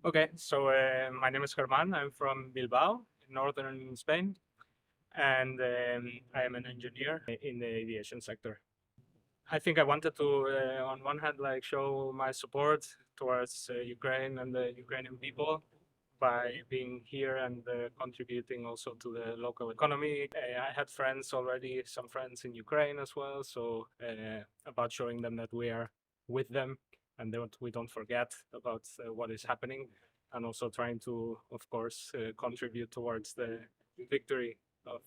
Okay, so my name is Herman. I'm from Bilbao, northern Spain, and I am an engineer in the aviation sector. I think I wanted to, on one hand, like show my support towards Ukraine and the Ukrainian people by being here and contributing also to the local economy. I had friends already, some friends in Ukraine as well, so about showing them that we are with them and that we don't forget about what is happening, and also trying to, of course, contribute towards the victory of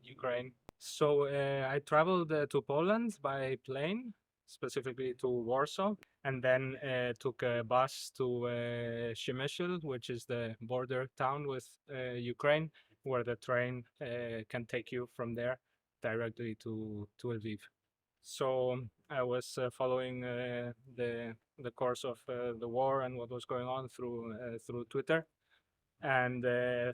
Ukraine. So I traveled to Poland by plane, specifically to Warsaw, and then took a bus to Przemyśl, which is the border town with Ukraine, where the train can take you from there directly to Lviv. So I was following the course of the war and what was going on through Twitter, and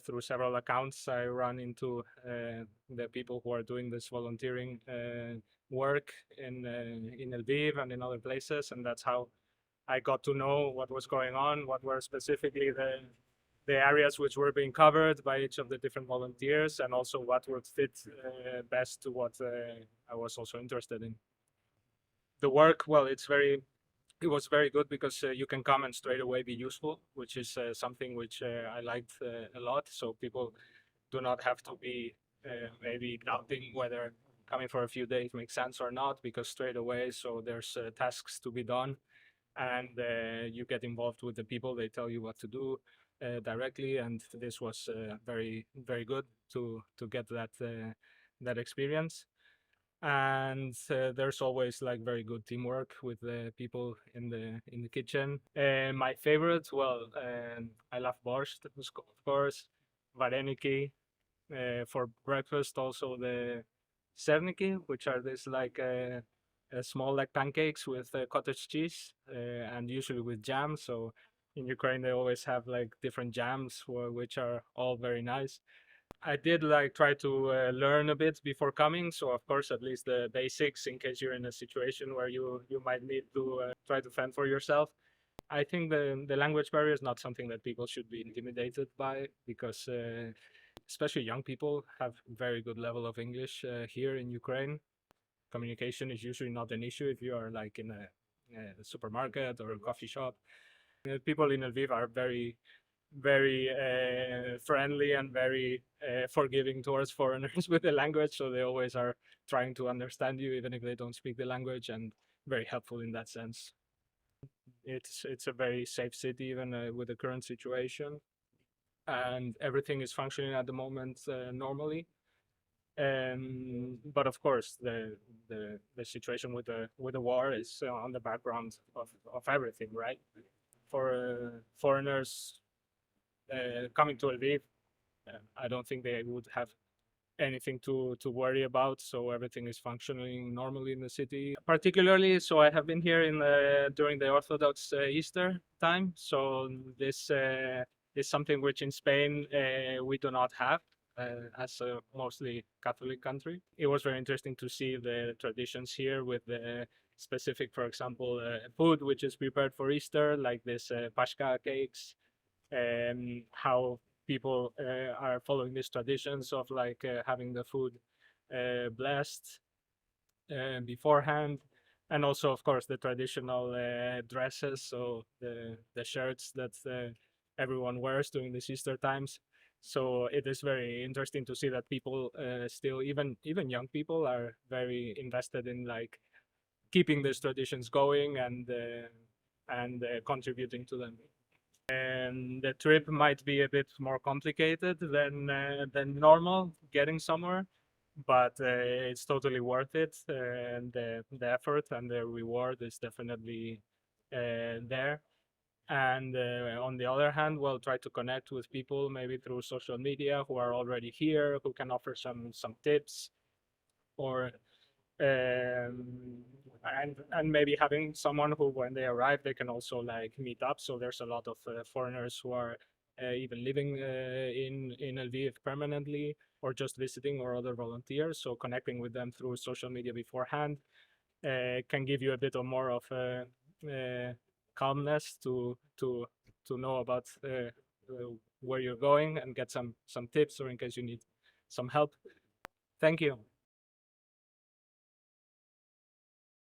through several accounts I run into the people who are doing this volunteering work in Lviv and in other places, and that's how I got to know what was going on, what were specifically the areas which were being covered by each of the different volunteers, and also what would fit best to what I was also interested in. The work, well, it was very good because you can come and straight away be useful, which is something which I liked a lot. So people do not have to be maybe doubting whether coming for a few days makes sense or not, because straight away, so there's tasks to be done, and you get involved with the people. They tell you what to do directly, and this was very, very good to get that experience. And there's always like very good teamwork with the people in the kitchen. My favorite, well, I love Borsch, of course, Varenyky. For breakfast, also the Syrniki, which are this like small like pancakes with cottage cheese and usually with jam. So in Ukraine, they always have like different jams which are all very nice. I did like try to learn a bit before coming, so of course at least the basics in case you're in a situation where you might need to try to fend for yourself. I think the language barrier is not something that people should be intimidated by, because especially young people have very good level of English here in Ukraine. Communication is usually not an issue if you are like in a supermarket or a coffee shop. People in Lviv are very friendly and very forgiving towards foreigners with the language, so they always are trying to understand you even if they don't speak the language, and very helpful in that sense. It's a very safe city even with the current situation, and everything is functioning at the moment normally. But of course, the situation with the war is on the background of everything, right? For foreigners coming to Lviv, I don't think they would have anything to worry about. So everything is functioning normally in the city. Particularly, so I have been here in during the Orthodox Easter time. So this is something which in Spain we do not have. As a mostly Catholic country, it was very interesting to see the traditions here with the specific, for example, food which is prepared for Easter, like this pashka cakes, how people are following these traditions of like having the food blessed beforehand, and also of course the traditional dresses, so the shirts that everyone wears during the Easter times. So it is very interesting to see that people still, even young people, are very invested in like keeping these traditions going and contributing to them. And the trip might be a bit more complicated than normal getting somewhere, but it's totally worth it. And the effort and the reward is definitely there. And on the other hand, we'll try to connect with people maybe through social media who are already here, who can offer some tips, or and maybe having someone who, when they arrive, they can also like meet up. So there's a lot of foreigners who are even living in Lviv permanently, or just visiting, or other volunteers. So connecting with them through social media beforehand can give you a bit of more of calmness to to know about where you're going and get some tips, or in case you need some help. Thank you.